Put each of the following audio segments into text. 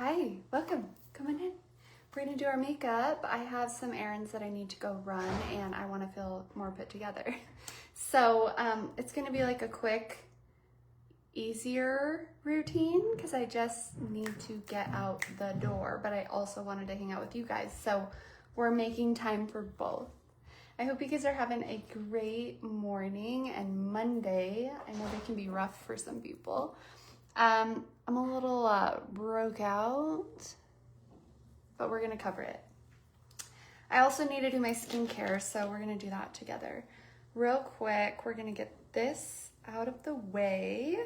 Hi, welcome. Come on in. We're gonna do our makeup. I have some errands that I need to go run and I wanna feel more put together. So it's gonna be like a quick, easier routine because I just need to get out the door, but I also wanted to hang out with you guys. So we're making time for both. I hope you guys are having a great morning and Monday. I know they can be rough for some people. I'm a little broke out, but we're gonna cover it. I also need to do my skincare, so we're gonna do that together. Real quick, we're gonna get this out of the way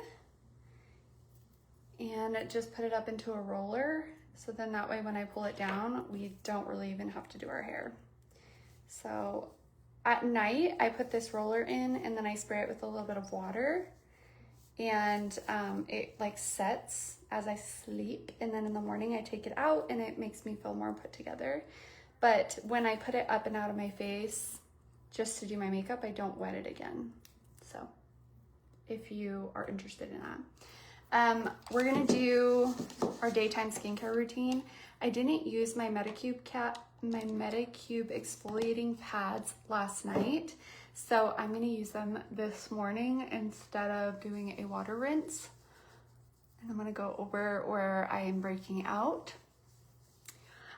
and just put it up into a roller. So then that way when I pull it down, we don't really even have to do our hair. So at night, I put this roller in and then I spray it with a little bit of water. And it like sets as I sleep, and then in the morning I take it out and it makes me feel more put together. But when I put it up and out of my face just to do my makeup, I don't wet it again. So if you are interested in that, we're gonna do our daytime skincare routine. I didn't use my Medicube exfoliating pads last night, so I'm gonna use them this morning instead of doing a water rinse. And I'm gonna go over where I am breaking out.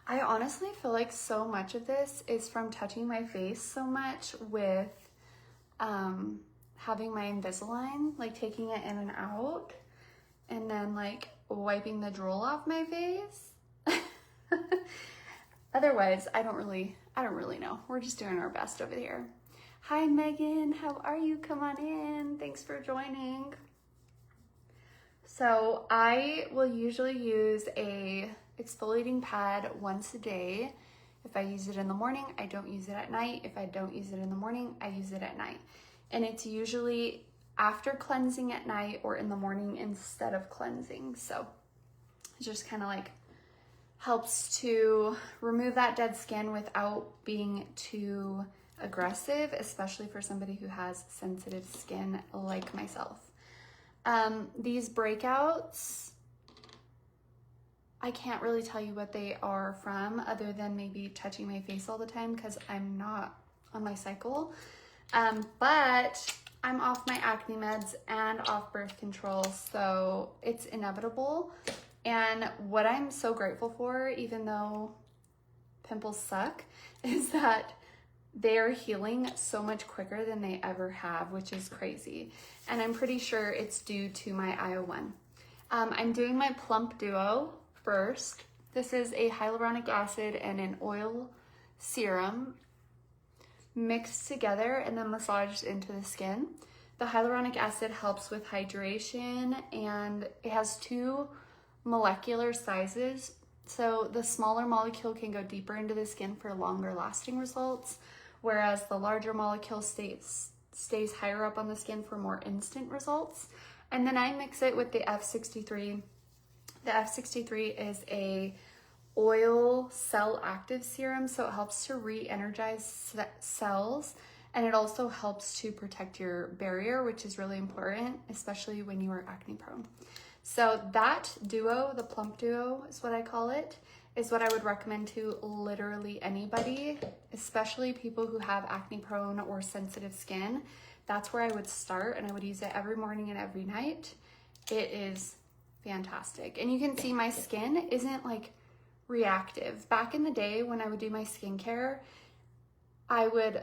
I honestly feel like so much of this is from touching my face so much with having my Invisalign, like taking it in and out, and then like wiping the drool off my face. Otherwise, I don't really know. We're just doing our best over here. Hi, Megan. How are you? Come on in. Thanks for joining. So I will usually use a exfoliating pad once a day. If I use it in the morning, I don't use it at night. If I don't use it in the morning, I use it at night. And it's usually after cleansing at night or in the morning instead of cleansing. So it just kind of like helps to remove that dead skin without being too aggressive, especially for somebody who has sensitive skin like myself. These breakouts, I can't really tell you what they are from other than maybe touching my face all the time because I'm not on my cycle. But I'm off my acne meds and off birth control, so it's inevitable. And what I'm so grateful for, even though pimples suck, is that they are healing so much quicker than they ever have, which is crazy. And I'm pretty sure it's due to my IO1. I'm doing my Plump Duo first. This is a hyaluronic acid and an oil serum mixed together and then massaged into the skin. The hyaluronic acid helps with hydration, and it has two molecular sizes. So the smaller molecule can go deeper into the skin for longer lasting results, whereas the larger molecule stays higher up on the skin for more instant results. And then I mix it with the F63. The F63 is a oil cell active serum, so it helps to re-energize cells, and it also helps to protect your barrier, which is really important, especially when you are acne prone. So that duo, the Plump Duo is what I call it, is what I would recommend to literally anybody, especially people who have acne prone or sensitive skin. That's where I would start, and I would use it every morning and every night. It is fantastic. And you can see my skin isn't like reactive. Back in the day when I would do my skincare, I would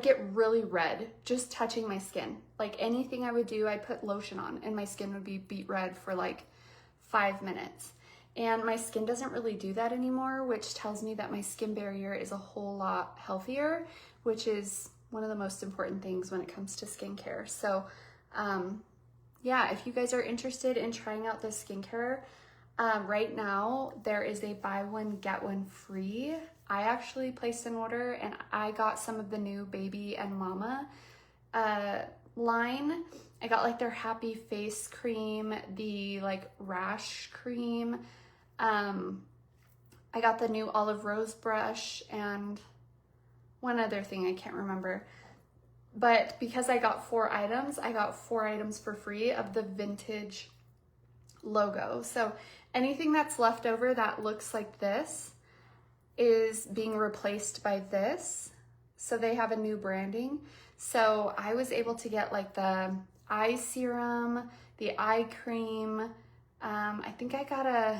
get really red just touching my skin. Like anything I would do, I'd put lotion on and my skin would be beet red for like 5 minutes. And my skin doesn't really do that anymore, which tells me that my skin barrier is a whole lot healthier, which is one of the most important things when it comes to skincare. So yeah, if you guys are interested in trying out this skincare, right now there is a buy one, get one free. I actually placed an order and I got some of the new baby and mama line. I got like their happy face cream, the like rash cream. I got the new olive rose brush and one other thing I can't remember. But because I got 4 items, I got 4 items for free of the vintage logo. So anything that's left over that looks like this is being replaced by this. So they have a new branding. So I was able to get like the eye serum, the eye cream. I think I got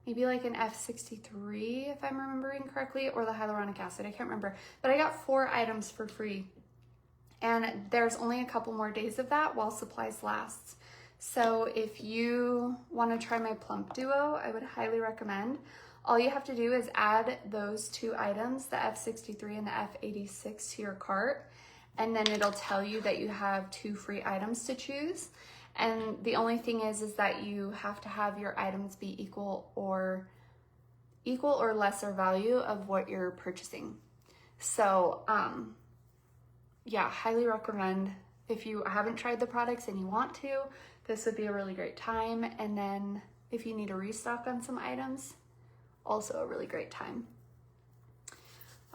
maybe like an F63 if I'm remembering correctly, or the hyaluronic acid, I can't remember. But I got 4 items for free. And there's only a couple more days of that while supplies last. So if you want to try my plump duo, I would highly recommend. All you have to do is add those 2 items, the F63 and the F86, to your cart, and then it'll tell you that you have 2 free items to choose. And the only thing is that you have to have your items be equal or lesser value of what you're purchasing. So, yeah, highly recommend. If you haven't tried the products and you want to, this would be a really great time. And then if you need a restock on some items, also a really great time.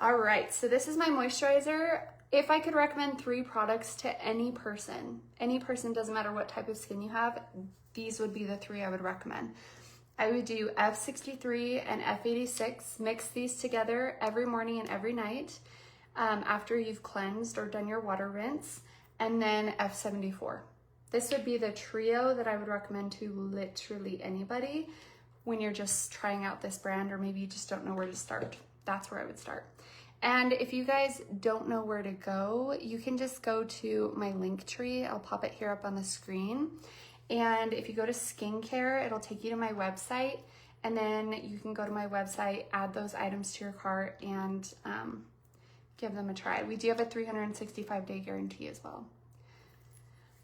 All right, so this is my moisturizer. If I could recommend 3 products to any person, doesn't matter what type of skin you have, these would be the 3 I would recommend. I would do F63 and F86, mix these together every morning and every night after you've cleansed or done your water rinse, and then F74. This would be the trio that I would recommend to literally anybody when you're just trying out this brand, or maybe you just don't know where to start. That's where I would start. And if you guys don't know where to go, you can just go to my link tree. I'll pop it here up on the screen. And if you go to skincare, it'll take you to my website, and then you can go to my website, add those items to your cart, and give them a try. We do have a 365-day guarantee as well.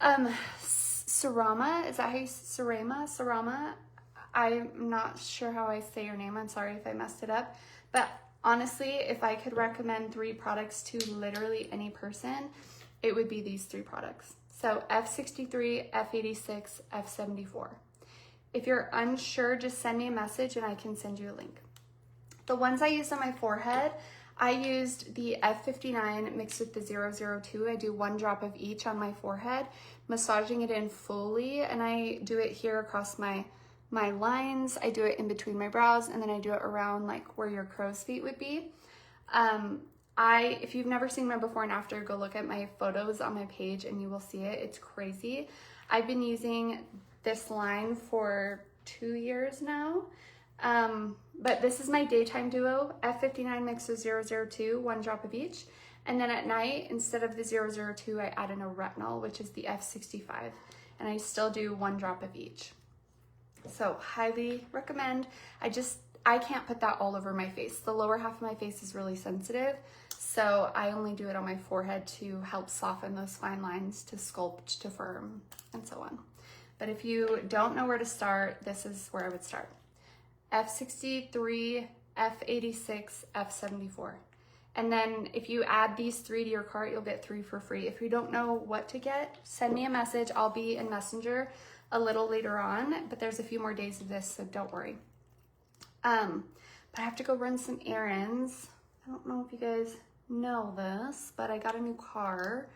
Sarama, is that how you, Sarama? I'm not sure how I say your name. I'm sorry if I messed it up. But honestly, if I could recommend 3 products to literally any person, it would be these 3 products. So F63, F86, F74. If you're unsure, just send me a message and I can send you a link. The ones I used on my forehead, I used the F59 mixed with the 002. I do 1 drop of each on my forehead, massaging it in fully, and I do it here across my lines. I do it in between my brows, and then I do it around like where your crow's feet would be. If you've never seen my before and after, go look at my photos on my page and you will see it. It's crazy. I've been using this line for 2 years now. But this is my daytime duo, F59 mixed with 002, 1 drop of each. And then at night, instead of the 002, I add in a retinol, which is the F65. And I still do 1 drop of each. So highly recommend. I can't put that all over my face. The lower half of my face is really sensitive. So I only do it on my forehead to help soften those fine lines, to sculpt, to firm, and so on. But if you don't know where to start, this is where I would start. F63, F86, F74. And then if you add these 3 to your cart, you'll get 3 for free. If you don't know what to get, send me a message. I'll be in Messenger a little later on, but there's a few more days of this, so don't worry. But I have to go run some errands. I don't know if you guys know this, but I got a new car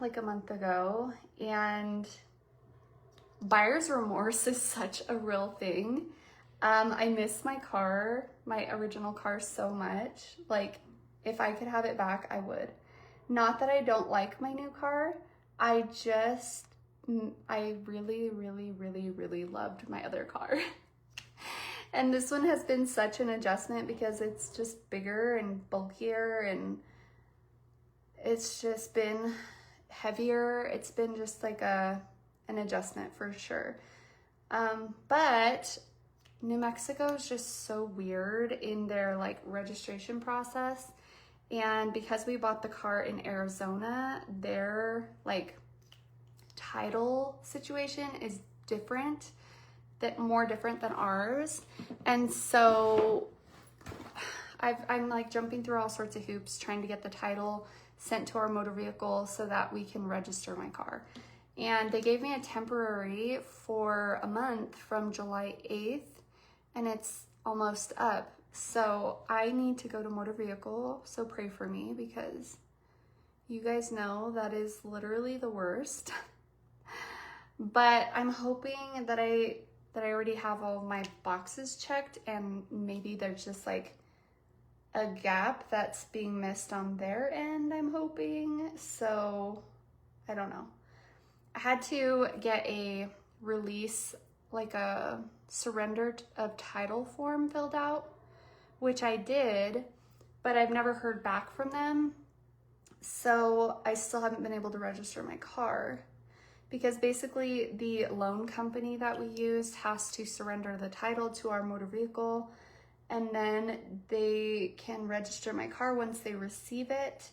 like a month ago, and buyer's remorse is such a real thing. I miss my car, my original car, so much. Like, if I could have it back, I would. Not that I don't like my new car. I really, really, really, really loved my other car. And this one has been such an adjustment because it's just bigger and bulkier, and it's just been heavier. It's been just like an adjustment for sure. But New Mexico is just so weird in their like registration process. And because we bought the car in Arizona, their like title situation is different, more different than ours. And so I'm like jumping through all sorts of hoops trying to get the title sent to our motor vehicle so that we can register my car. And they gave me a temporary for a month from July 8th, and it's almost up. So I need to go to motor vehicle, so pray for me, because you guys know that is literally the worst. but I'm hoping that I already have all my boxes checked, and maybe there's just like a gap that's being missed on their end, I'm hoping. So I don't know. I had to get a release, like a surrender of title form filled out, which I did, but I've never heard back from them. So I still haven't been able to register my car, because basically the loan company that we used has to surrender the title to our motor vehicle, and then they can register my car once they receive it.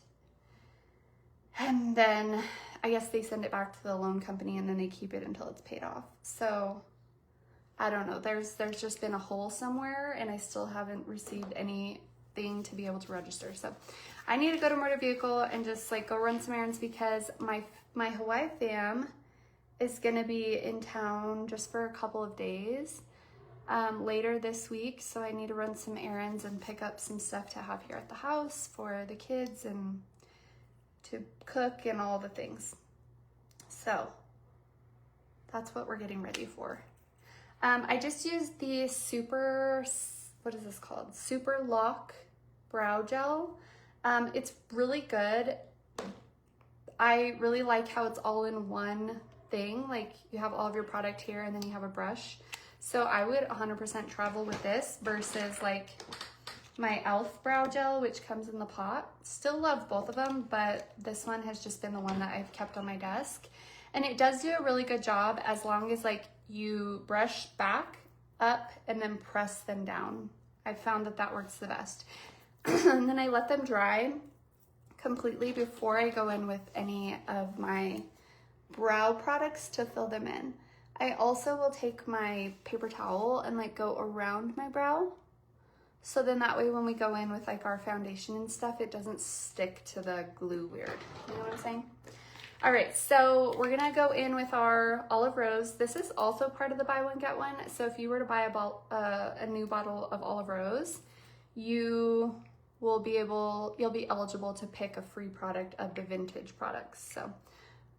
And then I guess they send it back to the loan company, and then they keep it until it's paid off. So I don't know, there's just been a hole somewhere, and I still haven't received anything to be able to register. So I need to go to motor vehicle and just like go run some errands, because my Hawaii fam is gonna be in town just for a couple of days later this week. So I need to run some errands and pick up some stuff to have here at the house for the kids and to cook and all the things. So that's what we're getting ready for. I just used the what is this called? Super Lock Brow Gel. It's really good. I really like how it's all in one thing. Like you have all of your product here, and then you have a brush. So I would 100% travel with this versus like my e.l.f. brow gel, which comes in the pot. Still love both of them, but this one has just been the one that I've kept on my desk. And it does do a really good job, as long as like you brush back, up, and then press them down. I've found that works the best. And then I let them dry completely before I go in with any of my brow products to fill them in. I also will take my paper towel and like go around my brow. So then that way when we go in with like our foundation and stuff, it doesn't stick to the glue weird. You know what I'm saying? All right, so we're gonna go in with our Olive Rose. This is also part of the buy one, get one. So if you were to buy a new bottle of Olive Rose, you'll be eligible to pick a free product of the vintage products. So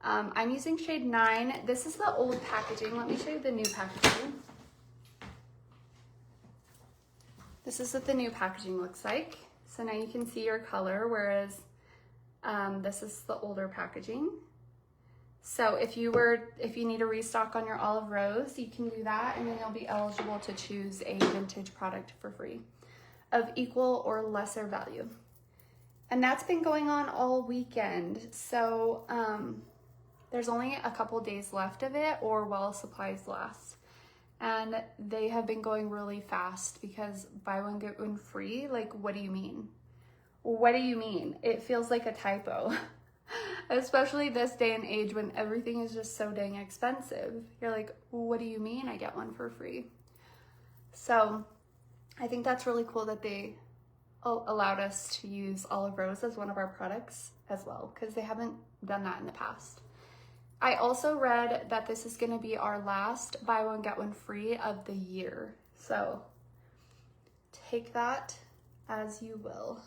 I'm using shade 9. This is the old packaging. Let me show you the new packaging. This is what the new packaging looks like. So now you can see your color, whereas this is the older packaging. So if you need a restock on your Olive Rose, you can do that, and then you'll be eligible to choose a vintage product for free of equal or lesser value. And that's been going on all weekend. So there's only a couple days left of it, or while supplies last. And they have been going really fast, because buy one, get one free. Like, what do you mean? What do you mean? It feels like a typo. Especially this day and age when everything is just so dang expensive. You're like, what do you mean I get one for free? So I think that's really cool that they allowed us to use Olive Rose as one of our products as well, because they haven't done that in the past. I also read that this is going to be our last buy one, get one free of the year. So take that as you will.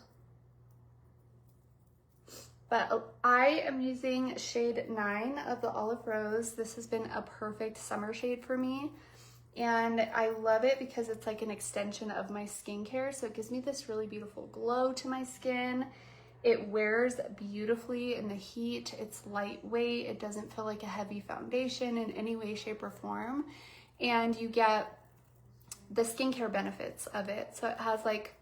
But I am using shade 9 of the Olive Rose. This has been a perfect summer shade for me. And I love it because it's like an extension of my skincare. So it gives me this really beautiful glow to my skin. It wears beautifully in the heat. It's lightweight. It doesn't feel like a heavy foundation in any way, shape, or form. And you get the skincare benefits of it. So it has like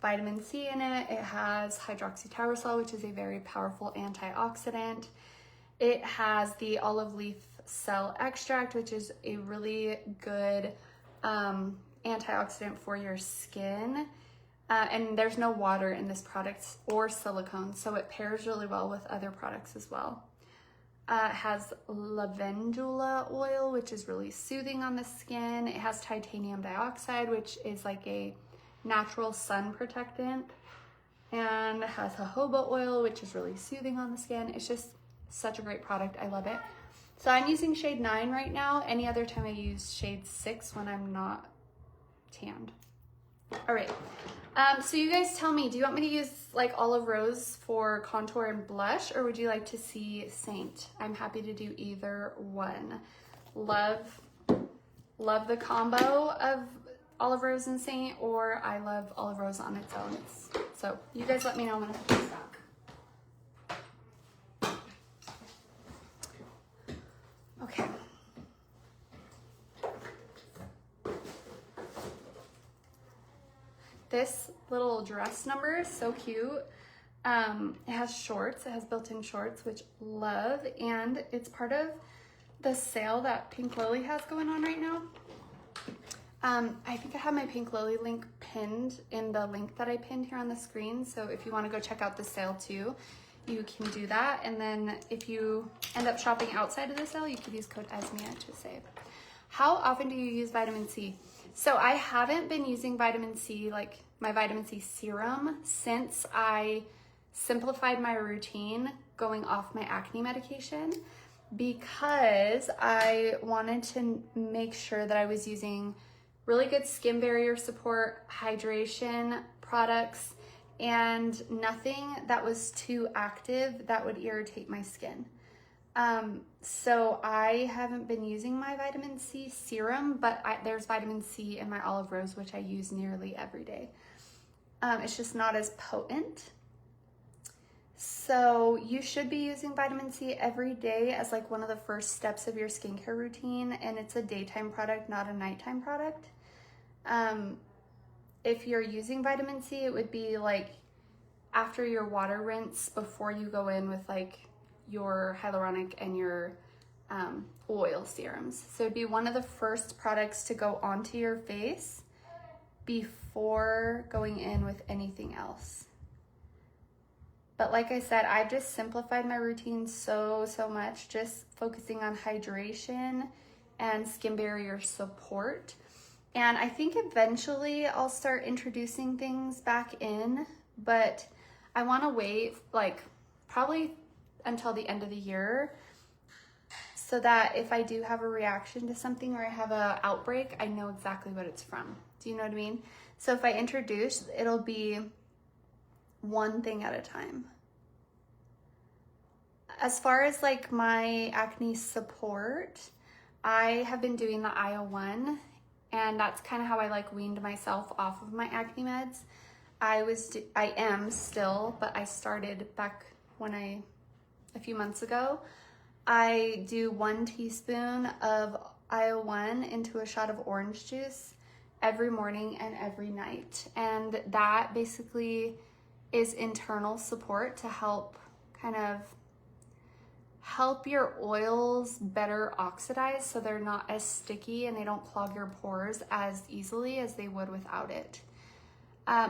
vitamin C in it. It has hydroxytyrosol, which is a very powerful antioxidant. It has the olive leaf cell extract, which is a really good antioxidant for your skin. And there's no water in this product or silicone, so it pairs really well with other products as well. It has lavandula oil, which is really soothing on the skin. It has titanium dioxide, which is like a natural sun protectant, and it has jojoba oil, which is really soothing on the skin. It's just such a great product. I love it. So I'm using shade 9 right now. Any other time I use shade 6 when I'm not tanned. All right. So you guys tell me, do you want me to use like Olive Rose for contour and blush, or would you like to see Saint? I'm happy to do either one. love the combo of olive rose and saint, or I love olive rose on its own. So you guys let me know when I put this back. Okay. This little dress number is so cute. It has shorts, it has built-in shorts, which love, and it's part of the sale that Pink Lily has going on right now. I think I have my Pink Lily link pinned in the link that I pinned here on the screen. So if you want to go check out the sale too, you can do that. And then if you end up shopping outside of the sale, you could use code ESMIA to save. How often do you use vitamin C? So I haven't been using vitamin C, like my vitamin C serum, since I simplified my routine going off my acne medication, because I wanted to make sure that I was using really good skin barrier support, hydration products, and nothing that was too active that would irritate my skin. So I haven't been using my vitamin C serum, but there's vitamin C in my olive rose, which I use nearly every day. It's just not as potent. So you should be using vitamin C every day as like one of the first steps of your skincare routine, and it's a daytime product, not a nighttime product. If you're using vitamin C, it would be like after your water rinse before you go in with like your hyaluronic and your oil serums. So it'd be one of the first products to go onto your face before going in with anything else. But like I said, I've just simplified my routine so much, just focusing on hydration and skin barrier support. And I think eventually I'll start introducing things back in, but I want to wait like probably until the end of the year, so that if I do have a reaction to something or I have an outbreak, I know exactly what it's from. Do you know what I mean? So if I introduce, it'll be one thing at a time. As far as like my acne support, I have been doing the IO1, and that's kind of how I like weaned myself off of my acne meds. I am still, but I started back a few months ago. I do 1 teaspoon of IO1 into a shot of orange juice every morning and every night. And that basically is internal support to help your oils better oxidize, so they're not as sticky and they don't clog your pores as easily as they would without it.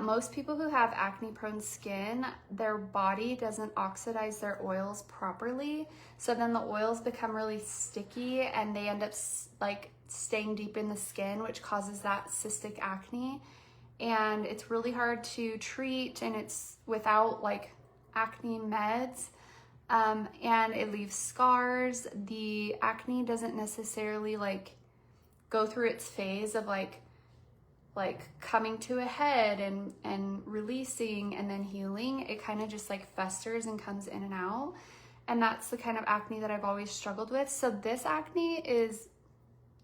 Most people who have acne-prone skin, their body doesn't oxidize their oils properly, so then the oils become really sticky and they end up like staying deep in the skin, which causes that cystic acne. And it's really hard to treat, and it's without like acne meds, and it leaves scars. The acne doesn't necessarily like go through its phase of like coming to a head and releasing and then healing. It kind of just like festers and comes in and out. And that's the kind of acne that I've always struggled with. So this acne is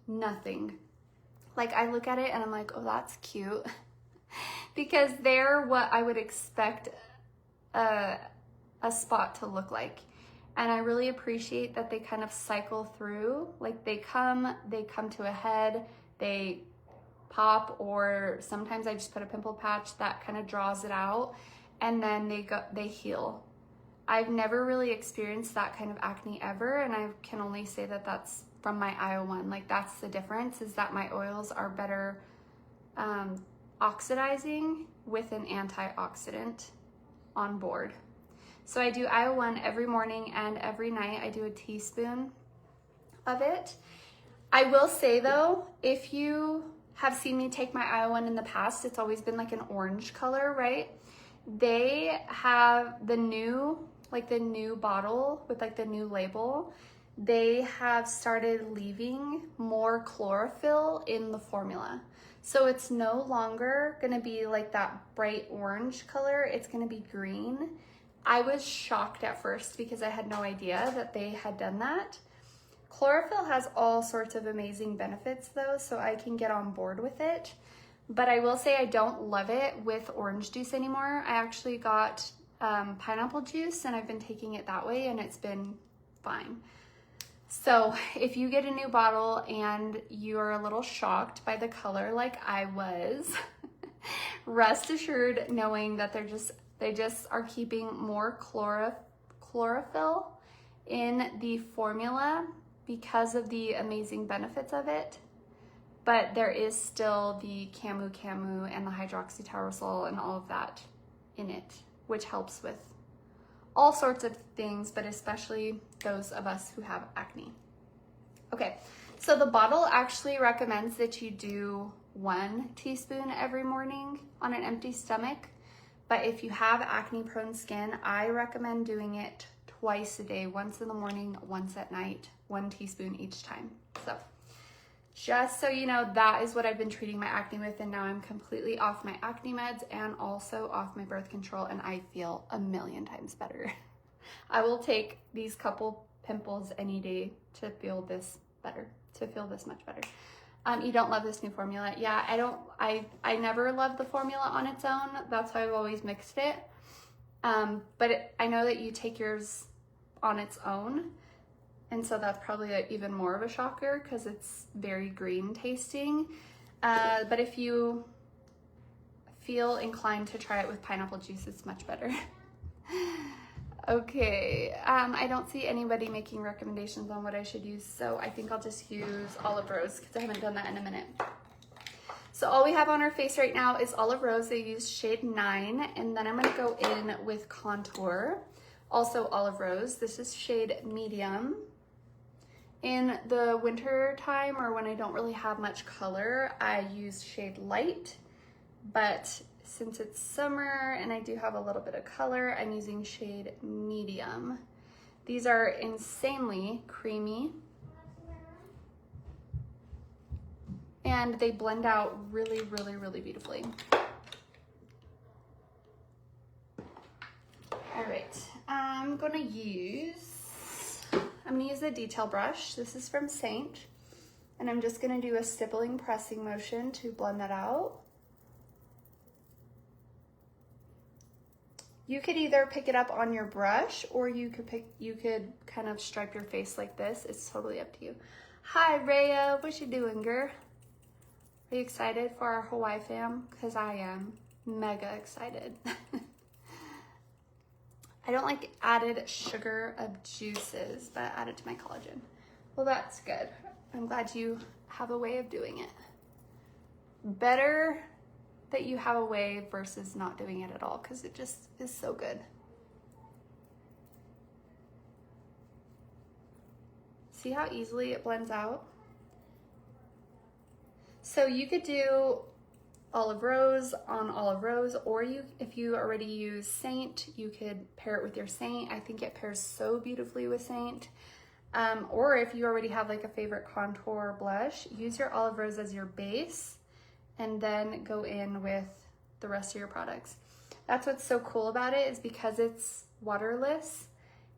nothing. Like I look at it and I'm like, oh, that's cute. Because they're what I would expect a spot to look like. And I really appreciate that they kind of cycle through. Like they come to a head, they pop, or sometimes I just put a pimple patch that kind of draws it out, and then they heal. I've never really experienced that kind of acne ever, and I can only say that that's from my IO1. Like that's the difference, is that my oils are better oxidizing with an antioxidant on board. So I do IO1 every morning and every night. I do a teaspoon of it. I will say though, if you have seen me take my IO1 in the past, it's always been like an orange color, right? They have the new bottle with like the new label. They have started leaving more chlorophyll in the formula. So it's no longer gonna be like that bright orange color, it's gonna be green. I was shocked at first because I had no idea that they had done that. Chlorophyll has all sorts of amazing benefits though, so I can get on board with it. But I will say I don't love it with orange juice anymore. I actually got pineapple juice and I've been taking it that way and it's been fine. So if you get a new bottle and you're a little shocked by the color like I was, rest assured knowing that they just are keeping more chlorophyll in the formula because of the amazing benefits of it. But there is still the camu and the hydroxytyrosol and all of that in it, which helps with all sorts of things, but especially those of us who have acne. Okay, so the bottle actually recommends that you do 1 teaspoon every morning on an empty stomach. But if you have acne prone skin, I recommend doing it twice a day, once in the morning, once at night, 1 teaspoon each time. So just so you know, that is what I've been treating my acne with, and now I'm completely off my acne meds and also off my birth control, and I feel a million times better. I will take these couple pimples any day to feel this better, to feel this much better. You don't love this new formula? Yeah, I never loved the formula on its own. That's why I've always mixed it. But I know that you take yours on its own. And so that's probably even more of a shocker because it's very green tasting. But if you feel inclined to try it with pineapple juice, it's much better. Okay, I don't see anybody making recommendations on what I should use, so I think I'll just use Olive Rose because I haven't done that in a minute. So all we have on our face right now is Olive Rose. I use shade 9, and then I'm gonna go in with contour. Also Olive Rose, this is shade medium. In the winter time or when I don't really have much color, I use shade light, but since it's summer and I do have a little bit of color, I'm using shade medium. These are insanely creamy and they blend out really, really, really beautifully. All right, I'm gonna use the detail brush. This is from Saint, and I'm just gonna do a stippling pressing motion to blend that out. You could either pick it up on your brush or you could kind of stripe your face like this. It's totally up to you. Hi Rhea, what you doing, girl? Are you excited for our Hawaii fam? Because I am mega excited. I don't like added sugar of juices, but I add it to my collagen. Well, that's good. I'm glad you have a way of doing it. Better that you have a way versus not doing it at all, because it just is so good. See how easily it blends out? So you could do Olive Rose on Olive Rose, or if you already use Saint, you could pair it with your Saint. I think it pairs so beautifully with Saint. Or if you already have like a favorite contour blush, use your Olive Rose as your base and then go in with the rest of your products. That's what's so cool about it, is because it's waterless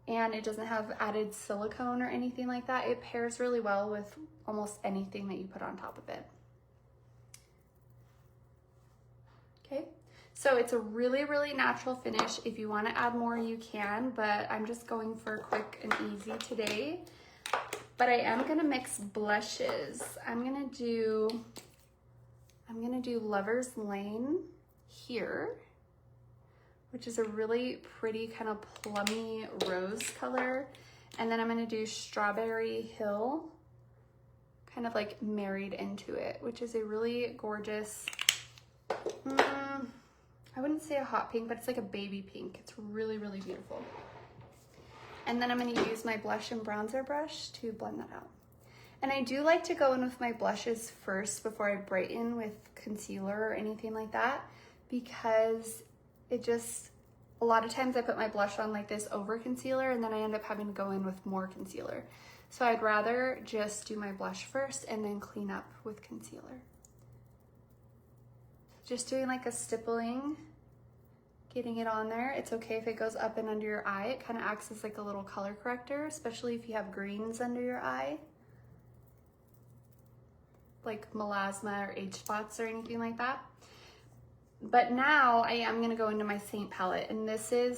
and it doesn't have added silicone or anything like that. It pairs really well with almost anything that you put on top of it. Okay, so it's a really, really natural finish. If you want to add more, you can, but I'm just going for quick and easy today. But I am gonna mix blushes. I'm gonna do Lover's Lane here, which is a really pretty kind of plummy rose color. And then I'm gonna do Strawberry Hill, kind of like married into it, which is a really gorgeous, I wouldn't say a hot pink, but it's like a baby pink. It's really, really beautiful. And then I'm gonna use my blush and bronzer brush to blend that out. And I do like to go in with my blushes first before I brighten with concealer or anything like that, because it just, a lot of times I put my blush on like this over concealer and then I end up having to go in with more concealer. So I'd rather just do my blush first and then clean up with concealer. Just doing like a stippling getting it on there. It's okay if it goes up and under your eye. It kind of acts as like a little color corrector, especially if you have greens under your eye, like melasma or age spots or anything like that. But now I am gonna go into my Saint palette, and this is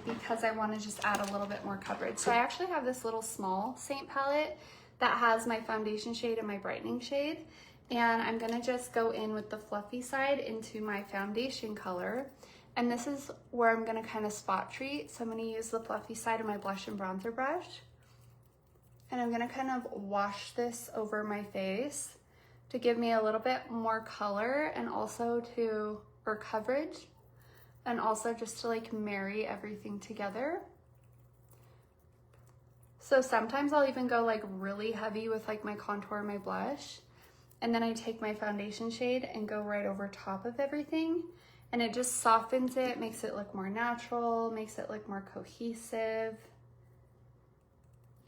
because I wanna just add a little bit more coverage. So I actually have this little small Saint palette that has my foundation shade and my brightening shade. And I'm gonna just go in with the fluffy side into my foundation color. And this is where I'm gonna kind of spot treat. So I'm gonna use the fluffy side of my blush and bronzer brush. And I'm gonna kind of wash this over my face to give me a little bit more color and also or coverage. And also just to like marry everything together. So sometimes I'll even go like really heavy with like my contour and my blush. And then I take my foundation shade and go right over top of everything. And it just softens it, makes it look more natural, makes it look more cohesive.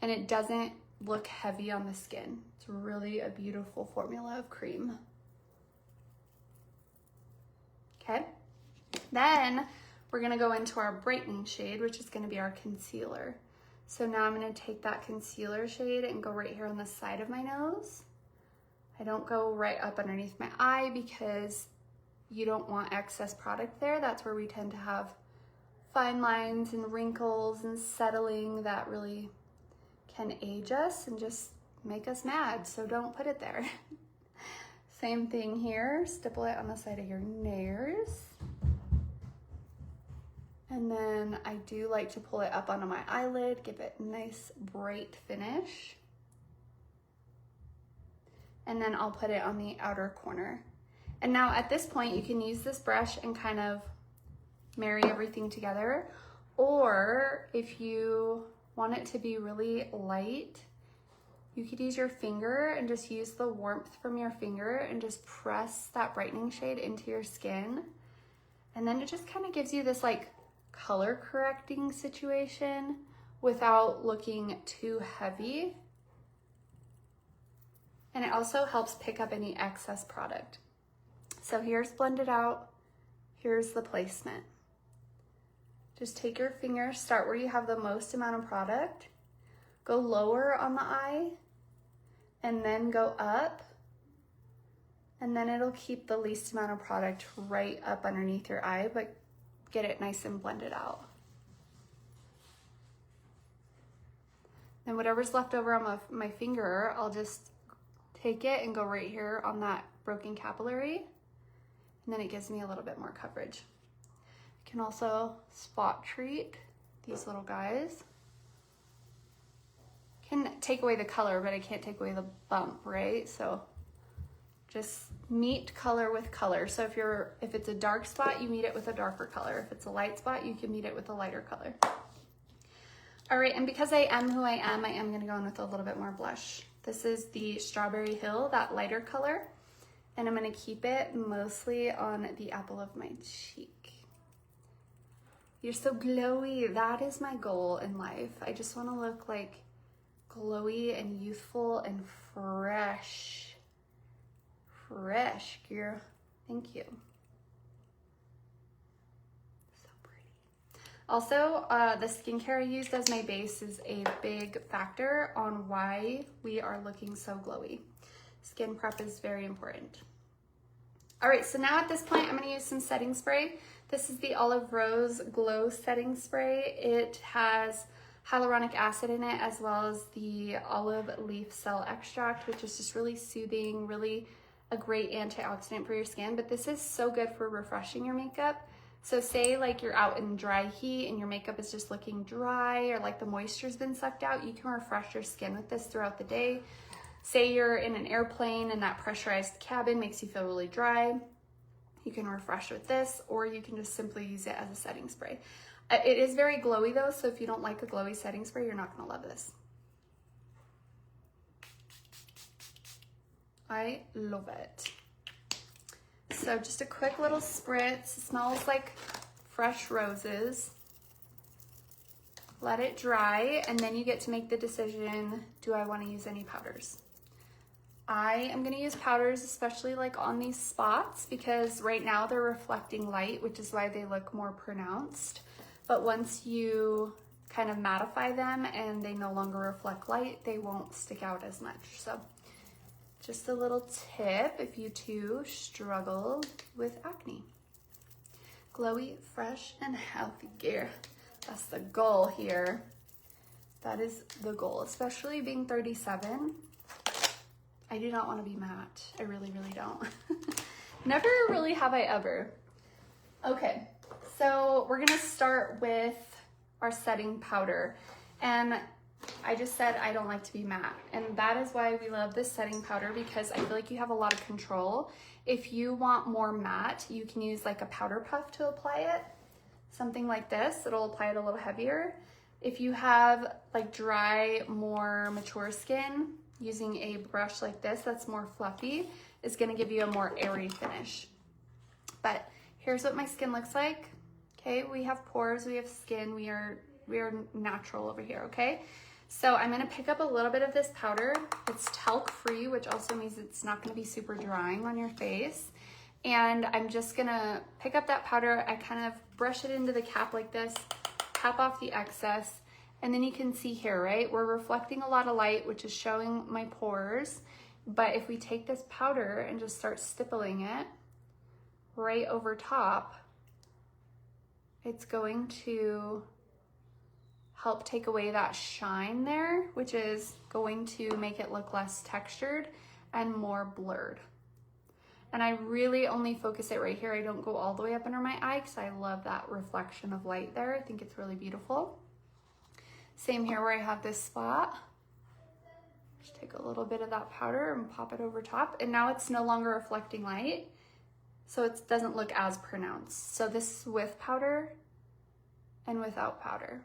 And it doesn't look heavy on the skin. It's really a beautiful formula of cream. Okay, then we're gonna go into our brightening shade, which is gonna be our concealer. So now I'm gonna take that concealer shade and go right here on the side of my nose. I don't go right up underneath my eye because you don't want excess product there. That's where we tend to have fine lines and wrinkles and settling that really can age us and just make us mad. So don't put it there. Same thing here, stipple it on the side of your nares. And then I do like to pull it up onto my eyelid, give it a nice bright finish. And then I'll put it on the outer corner. And now at this point, you can use this brush and kind of marry everything together. Or if you want it to be really light, you could use your finger and just use the warmth from your finger and just press that brightening shade into your skin. And then it just kind of gives you this like color correcting situation without looking too heavy. And it also helps pick up any excess product. So here's blended out, here's the placement. Just take your finger, start where you have the most amount of product, go lower on the eye, and then go up, and then it'll keep the least amount of product right up underneath your eye, but get it nice and blended out. And whatever's left over on my finger, I'll just take it and go right here on that broken capillary, and then it gives me a little bit more coverage. You can also spot treat these little guys. Can take away the color, but I can't take away the bump, right? So just meet color with color. So if it's a dark spot, you meet it with a darker color. If it's a light spot, you can meet it with a lighter color. All right, and because I am who I am gonna go in with a little bit more blush. This is the Strawberry Hill, that lighter color, and I'm gonna keep it mostly on the apple of my cheek. You're so glowy. That is my goal in life. I just wanna look like glowy and youthful and fresh. Fresh, girl. Thank you. Also, the skincare I used as my base is a big factor on why we are looking so glowy. Skin prep is very important. All right, so now at this point, I'm gonna use some setting spray. This is the Olive Rose Glow Setting Spray. It has hyaluronic acid in it, as well as the olive leaf cell extract, which is just really soothing, really a great antioxidant for your skin. But this is so good for refreshing your makeup. So say like you're out in dry heat and your makeup is just looking dry, or like the moisture's been sucked out, you can refresh your skin with this throughout the day. Say you're in an airplane and that pressurized cabin makes you feel really dry, you can refresh with this, or you can just simply use it as a setting spray. It is very glowy though, so if you don't like a glowy setting spray, you're not gonna love this. I love it. So just a quick little spritz. It smells like fresh roses. Let it dry, and then you get to make the decision, do I want to use any powders? I am gonna use powders, especially like on these spots, because right now they're reflecting light, which is why they look more pronounced. But once you kind of mattify them and they no longer reflect light, they won't stick out as much. So just a little tip if you too struggle with acne. Glowy, fresh, and healthy gear. That's the goal here. That is the goal, especially being 37. I do not want to be matte. I really, really don't. Never really have I ever. Okay, so we're gonna start with our setting powder. And I just said I don't like to be matte. And that is why we love this setting powder, because I feel like you have a lot of control. If you want more matte, you can use like a powder puff to apply it. Something like this, it'll apply it a little heavier. If you have like dry, more mature skin, using a brush like this that's more fluffy is gonna give you a more airy finish. But here's what my skin looks like. Okay, we have pores, we have skin, we are natural over here, okay? So I'm gonna pick up a little bit of this powder. It's talc free, which also means it's not gonna be super drying on your face. And I'm just gonna pick up that powder. I kind of brush it into the cap like this, cap off the excess. And then you can see here, right? We're reflecting a lot of light, which is showing my pores. But if we take this powder and just start stippling it right over top, it's going to help take away that shine there, which is going to make it look less textured and more blurred. And I really only focus it right here. I don't go all the way up under my eye because I love that reflection of light there. I think it's really beautiful. Same here where I have this spot. Just take a little bit of that powder and pop it over top. And now it's no longer reflecting light, so it doesn't look as pronounced. So this is with powder and without powder.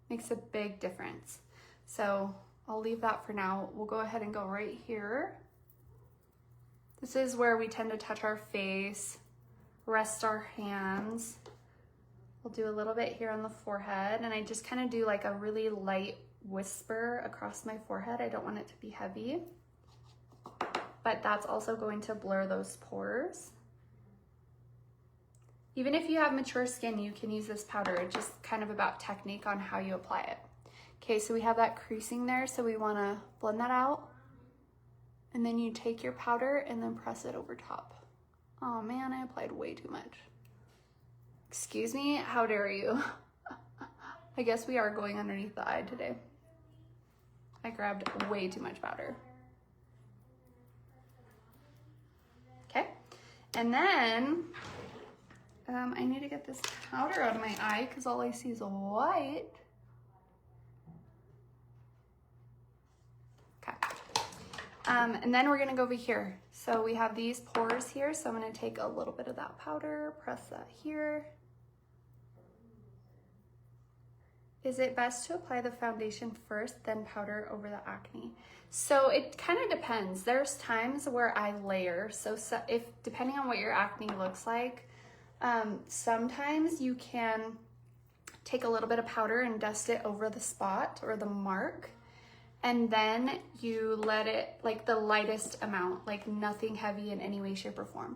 Makes a big difference. So I'll leave that for now. We'll go ahead and go right here. This is where we tend to touch our face, rest our hands. We'll do a little bit here on the forehead, and I just kind of do like a really light whisper across my forehead. I don't want it to be heavy, but that's also going to blur those pores. Even if you have mature skin, you can use this powder. It's just kind of about technique on how you apply it. Okay, so we have that creasing there, so we want to blend that out. And then you take your powder and then press it over top. Oh man, I applied way too much. Excuse me, how dare you? I guess we are going underneath the eye today. I grabbed way too much powder. Okay, and then I need to get this powder out of my eye because all I see is white. Okay, and then we're gonna go over here. So we have these pores here, so I'm gonna take a little bit of that powder, press that here. Is it best to apply the foundation first, then powder over the acne? So it kind of depends. There's times where I layer. So if depending on what your acne looks like, sometimes you can take a little bit of powder and dust it over the spot or the mark. And then you let it, like the lightest amount, like nothing heavy in any way, shape, or form.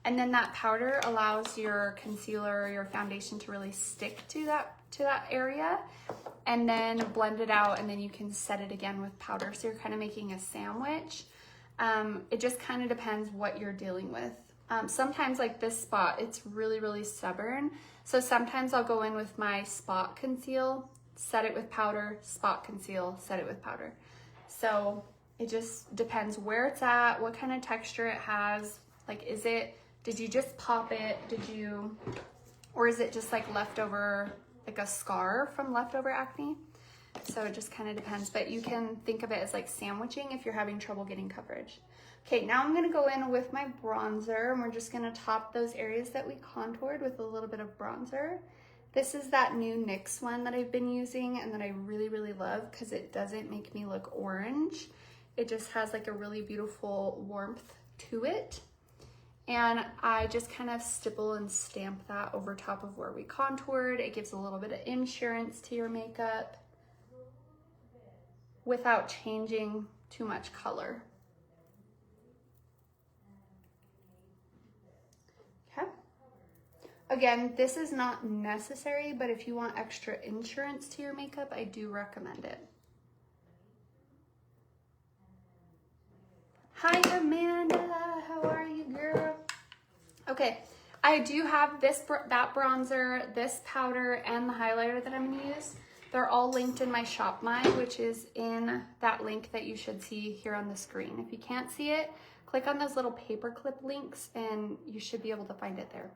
And then that powder allows your concealer or your foundation to really stick to that area, and then blend it out, and then you can set it again with powder. So you're kind of making a sandwich. It just kind of depends what you're dealing with. Sometimes like this spot, it's really, really stubborn. So sometimes I'll go in with my spot conceal, set it with powder, spot conceal, set it with powder. So it just depends where it's at, what kind of texture it has. Like, did you just pop it? Or is it just like leftover, like a scar from leftover acne? So it just kind of depends, but you can think of it as like sandwiching if you're having trouble getting coverage. Okay, now I'm gonna go in with my bronzer, and we're just gonna top those areas that we contoured with a little bit of bronzer. This is that new NYX one that I've been using and that I really, really love because it doesn't make me look orange. It just has like a really beautiful warmth to it. And I just kind of stipple and stamp that over top of where we contoured. It gives a little bit of insurance to your makeup without changing too much color. Okay. Again, this is not necessary, but if you want extra insurance to your makeup, I do recommend it. Hi, Amanda. How are you, girl? Okay, I do have that bronzer, this powder, and the highlighter that I'm gonna use. They're all linked in my Shop My, which is in that link that you should see here on the screen. If you can't see it, click on those little paperclip links and you should be able to find it there.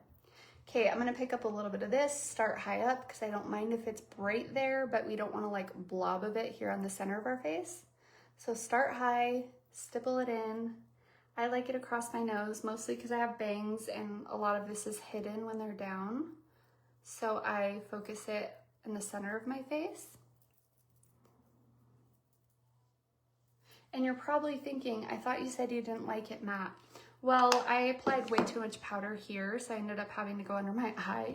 Okay, I'm gonna pick up a little bit of this, start high up, because I don't mind if it's bright there, but we don't wanna like blob of it here on the center of our face. So start high, stipple it in. I like it across my nose, mostly because I have bangs and a lot of this is hidden when they're down. So I focus it in the center of my face. And you're probably thinking, I thought you said you didn't like it matte. Well, I applied way too much powder here, so I ended up having to go under my eye.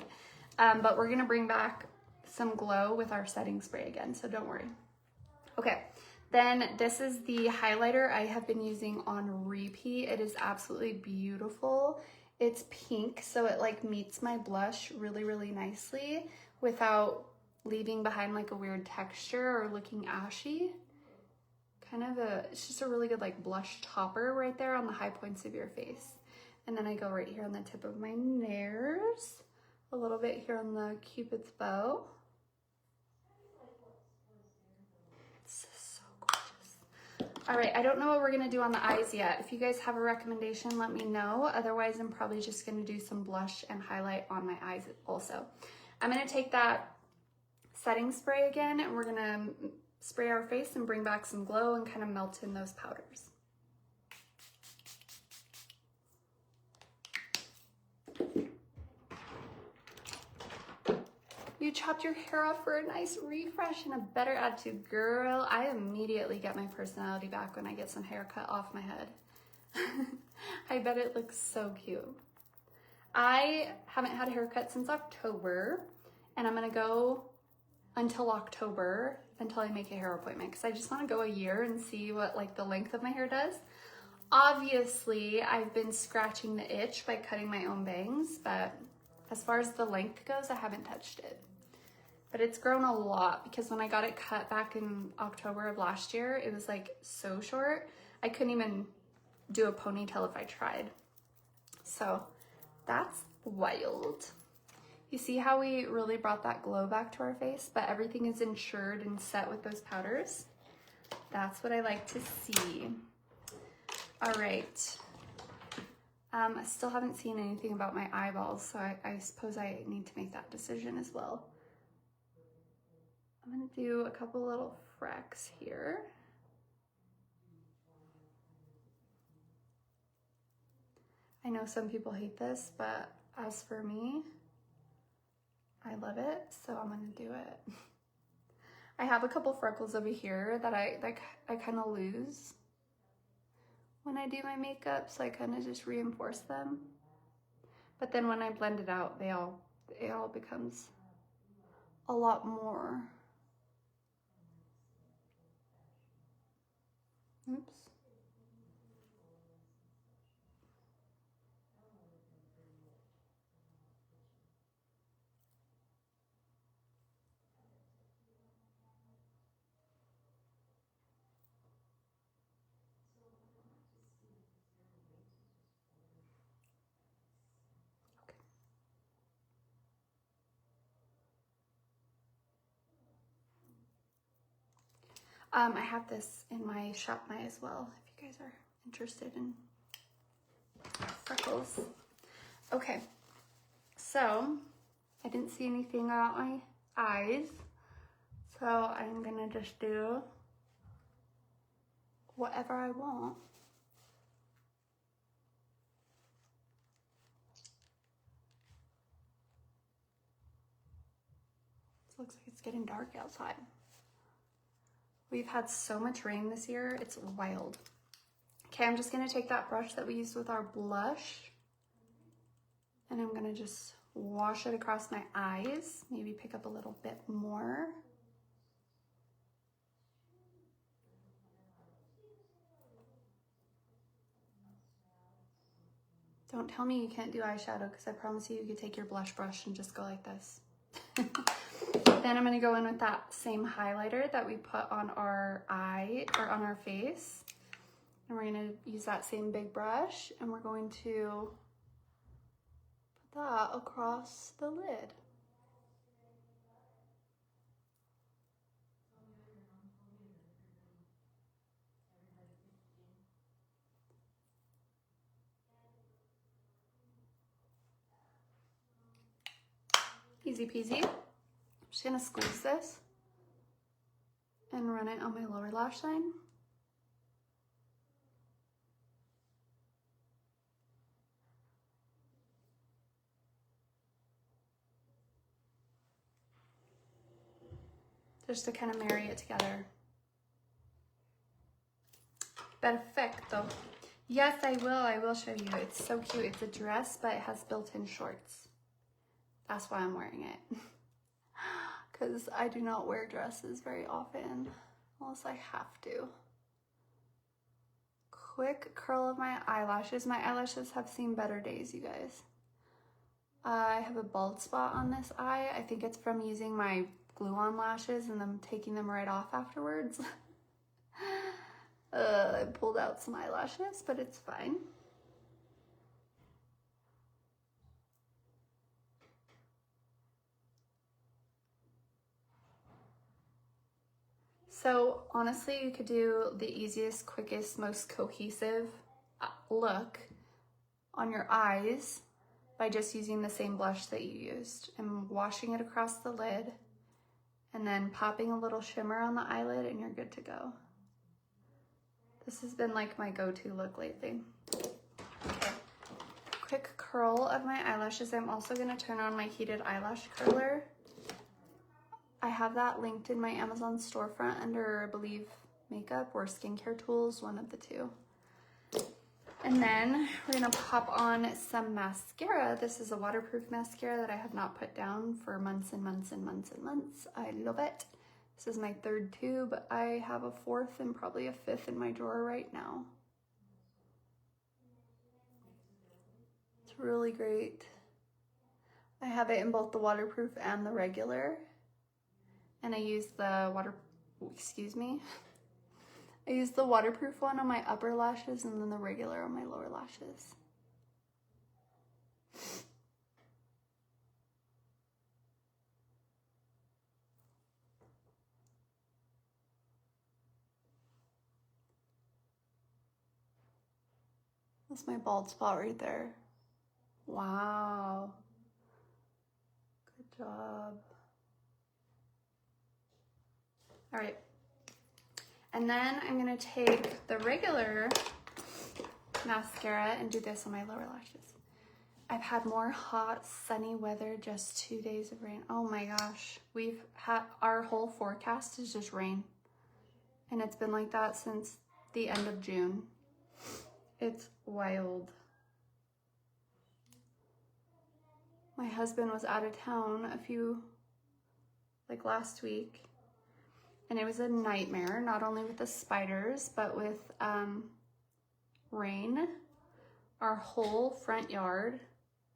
But we're gonna bring back some glow with our setting spray again, so don't worry. Okay. Then this is the highlighter I have been using on repeat. It is absolutely beautiful. It's pink, so it like meets my blush really, really nicely without leaving behind like a weird texture or looking ashy. It's just a really good like blush topper right there on the high points of your face. And then I go right here on the tip of my nares, a little bit here on the Cupid's bow. All right, I don't know what we're gonna do on the eyes yet. If you guys have a recommendation, let me know. Otherwise, I'm probably just gonna do some blush and highlight on my eyes also. I'm gonna take that setting spray again, and we're gonna spray our face and bring back some glow and kind of melt in those powders. You chopped your hair off for a nice refresh and a better attitude. Girl, I immediately get my personality back when I get some hair cut off my head. I bet it looks so cute. I haven't had a haircut since October, and I'm gonna go until October until I make a hair appointment, because I just want to go a year and see what like the length of my hair does. Obviously, I've been scratching the itch by cutting my own bangs, but as far as the length goes, I haven't touched it. But it's grown a lot, because when I got it cut back in October of last year, it was like so short. I couldn't even do a ponytail if I tried. So that's wild. You see how we really brought that glow back to our face, but everything is insured and set with those powders? That's what I like to see. All right. I still haven't seen anything about my eyeballs, so I suppose I need to make that decision as well. I'm gonna do a couple little frecks here. I know some people hate this, but as for me, I love it, so I'm gonna do it. I have a couple freckles over here that I kind of lose when I do my makeup, so I kind of just reinforce them. But then when I blend it out, it all becomes a lot more. Oops. I have this in my Shop My as well, if you guys are interested in freckles. Okay, so I didn't see anything about my eyes, so I'm gonna just do whatever I want. It looks like it's getting dark outside. We've had so much rain this year, it's wild. Okay, I'm just gonna take that brush that we used with our blush, and I'm gonna just wash it across my eyes, maybe pick up a little bit more. Don't tell me you can't do eyeshadow, because I promise you could take your blush brush and just go like this. Then I'm gonna go in with that same highlighter that we put on our eye, or on our face. And we're gonna use that same big brush, and we're going to put that across the lid. Easy peasy. I'm just gonna squeeze this and run it on my lower lash line. Just to kind of marry it together. Perfecto. Yes, I will show you. It's so cute. It's a dress, but it has built-in shorts. That's why I'm wearing it. Because I do not wear dresses very often, unless I have to. Quick curl of my eyelashes. My eyelashes have seen better days, you guys. I have a bald spot on this eye. I think it's from using my glue-on lashes and then taking them right off afterwards. I pulled out some eyelashes, but it's fine. So honestly, you could do the easiest, quickest, most cohesive look on your eyes by just using the same blush that you used and washing it across the lid and then popping a little shimmer on the eyelid and you're good to go. This has been like my go-to look lately. Okay. Quick curl of my eyelashes. I'm also gonna turn on my heated eyelash curler. I have that linked in my Amazon storefront under, I believe, makeup or skincare tools, one of the two. And then we're gonna pop on some mascara. This is a waterproof mascara that I have not put down for months and months and months and months. I love it. This is my third tube. I have a fourth and probably a fifth in my drawer right now. It's really great. I have it in both the waterproof and the regular. And I use the I use the waterproof one on my upper lashes and then the regular on my lower lashes. That's my bald spot right there. Wow. Good job. All right. And then I'm gonna take the regular mascara and do this on my lower lashes. I've had more hot, sunny weather, just 2 days of rain. Oh my gosh. We've had, our whole forecast is just rain. And it's been like that since the end of June. It's wild. My husband was out of town last week, and it was a nightmare, not only with the spiders, but with rain. Our whole front yard,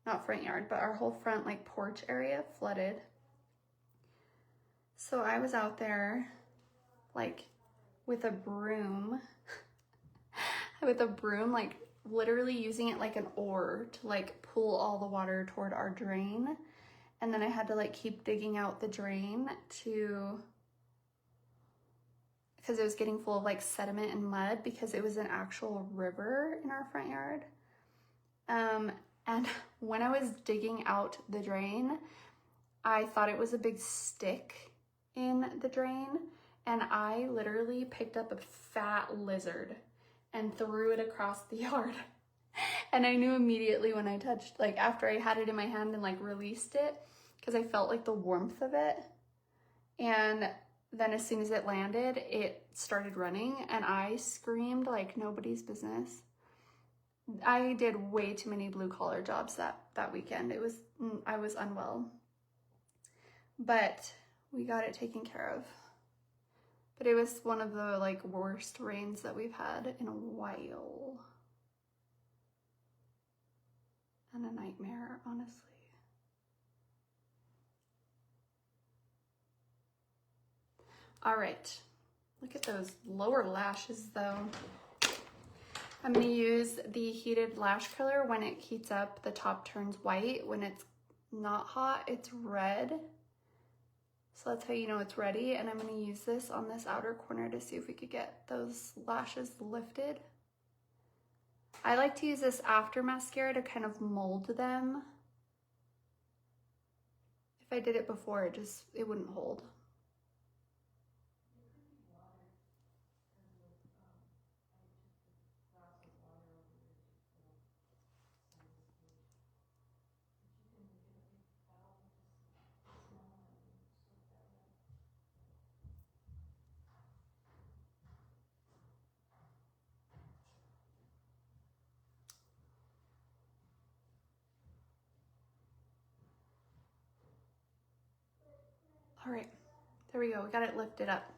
not front yard, but our whole front like porch area flooded. So I was out there like with a broom, like literally using it like an oar to like pull all the water toward our drain. And then I had to like keep digging out the drain because it was getting full of like sediment and mud because it was an actual river in our front yard. And when I was digging out the drain, I thought it was a big stick in the drain, and I literally picked up a fat lizard and threw it across the yard. And I knew immediately when I touched, like after I had it in my hand and like released it, because I felt like the warmth of it. And then as soon as it landed, it started running and I screamed like nobody's business. I did way too many blue collar jobs that weekend. I was unwell, but we got it taken care of. But it was one of the like worst rains that we've had in a while. and a nightmare, honestly. All right, look at those lower lashes though. I'm gonna use the heated lash curler. When it heats up, the top turns white. When it's not hot, it's red. So that's how you know it's ready. And I'm gonna use this on this outer corner to see if we could get those lashes lifted. I like to use this after mascara to kind of mold them. If I did it before, it wouldn't hold. All right, there we go. We got it lifted up.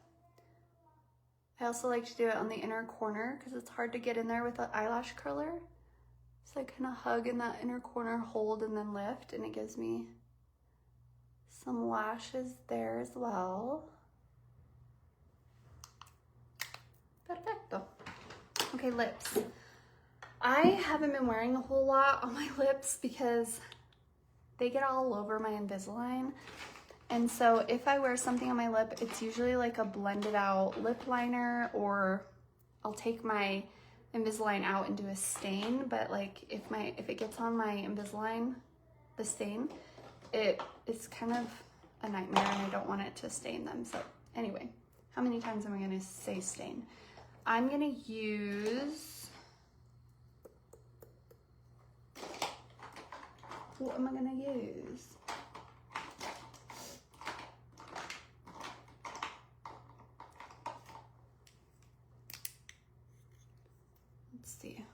I also like to do it on the inner corner because it's hard to get in there with the eyelash curler. So I kind of hug in that inner corner, hold, and then lift, and it gives me some lashes there as well. Perfecto. Okay, lips. I haven't been wearing a whole lot on my lips because they get all over my Invisalign. And so if I wear something on my lip, it's usually like a blended out lip liner, or I'll take my Invisalign out and do a stain. But like if it gets on my Invisalign, the stain, it's kind of a nightmare and I don't want it to stain them. So anyway, how many times am I gonna say stain? I'm gonna use, what am I gonna use? Let's see.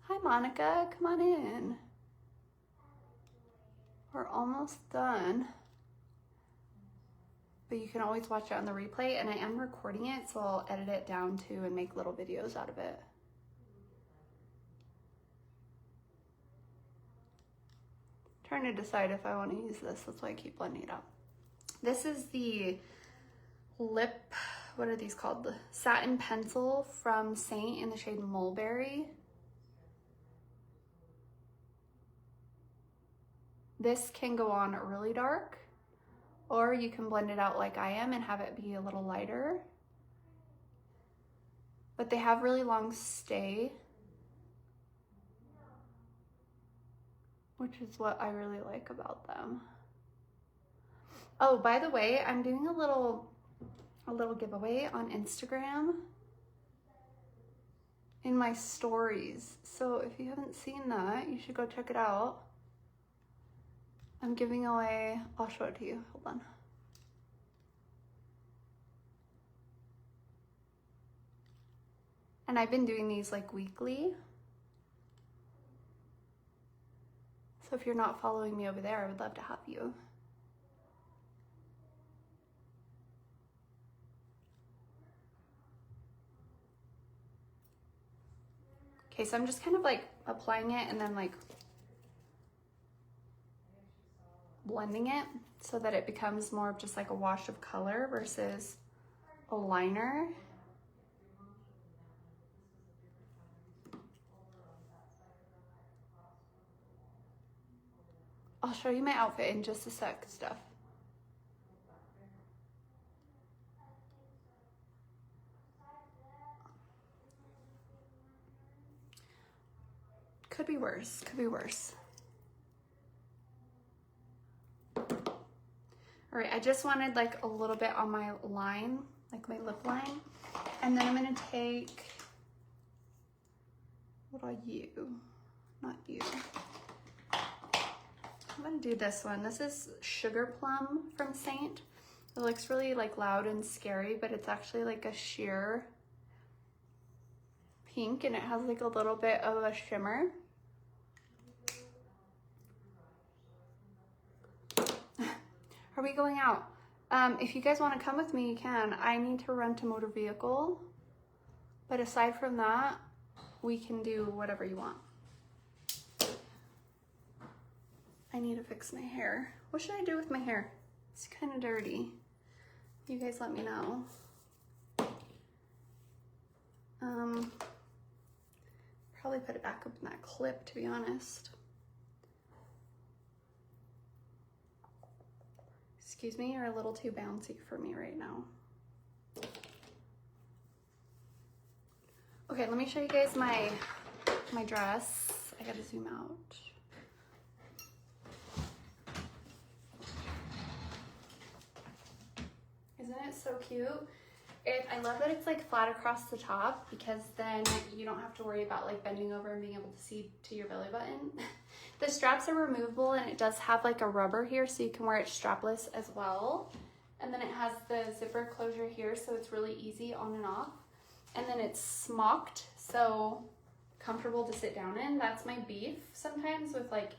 Hi Monica, come on in. We're almost done. But you can always watch it on the replay, and I am recording it, so I'll edit it down too and make little videos out of it. Trying to decide if I want to use this, that's why I keep blending it out. This is the lip, what are these called? The satin pencil from Saint in the shade Mulberry. This can go on really dark, or you can blend it out like I am and have it be a little lighter. But they have really long stay, which is what I really like about them. Oh, by the way, I'm doing a little giveaway on Instagram in my stories. So if you haven't seen that, you should go check it out. I'm giving away, I'll show it to you, hold on. And I've been doing these like weekly. So if you're not following me over there, I would love to have you. Okay, so I'm just kind of like applying it and then like blending it so that it becomes more of just like a wash of color versus a liner. I'll show you my outfit in just a sec, Steph. Could be worse, could be worse. All right, I just wanted like a little bit on my line, like my lip line. And then I'm gonna take, what are you? Not you. I'm gonna do this one. This is Sugar Plum from Saint. It looks really like loud and scary, but it's actually like a sheer pink and it has like a little bit of a shimmer. Are we going out? If you guys want to come with me, you can. I need to rent a motor vehicle. But aside from that, we can do whatever you want. I need to fix my hair. What should I do with my hair? It's kind of dirty. You guys let me know. Probably put it back up in that clip, to be honest. Excuse me, you're a little too bouncy for me right now. Okay, let me show you guys my dress. I gotta zoom out. Isn't it so cute? I love that it's like flat across the top, because then you don't have to worry about like bending over and being able to see to your belly button. The straps are removable, and it does have like a rubber here, so you can wear it strapless as well. And then it has the zipper closure here, so it's really easy on and off. And then it's smocked, so comfortable to sit down in. That's my beef sometimes with like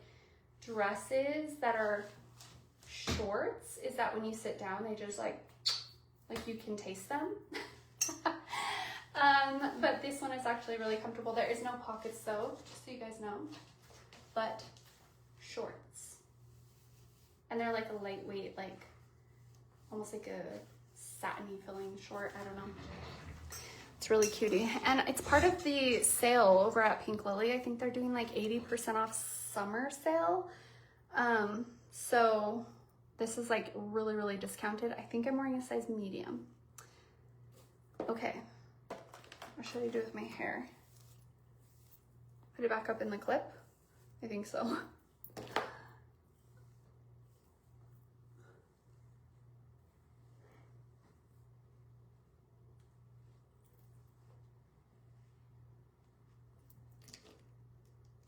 dresses that are shorts, is that when you sit down, they just like you can taste them. But this one is actually really comfortable. There is no pockets though, just so you guys know, but shorts. And they're like a lightweight, like almost like a satiny feeling short, I don't know. It's really cutie. And it's part of the sale over at Pink Lily. I think they're doing like 80% off summer sale. So this is like really, really discounted. I think I'm wearing a size medium. Okay, what should I do with my hair? Put it back up in the clip? I think so.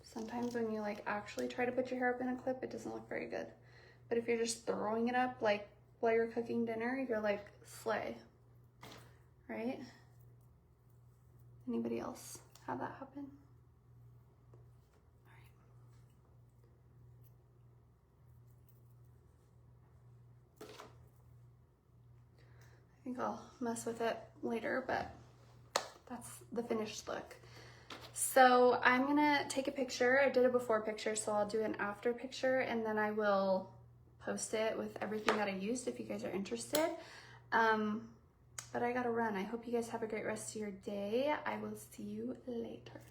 Sometimes when you like actually try to put your hair up in a clip, it doesn't look very good. But if you're just throwing it up like while you're cooking dinner, you're like slay, right? Anybody else have that happen? All right. I think I'll mess with it later, but that's the finished look. So I'm gonna take a picture. I did a before picture, so I'll do an after picture, and then I will post it with everything that I used if you guys are interested. But I gotta run. I hope you guys have a great rest of your day. I will see you later.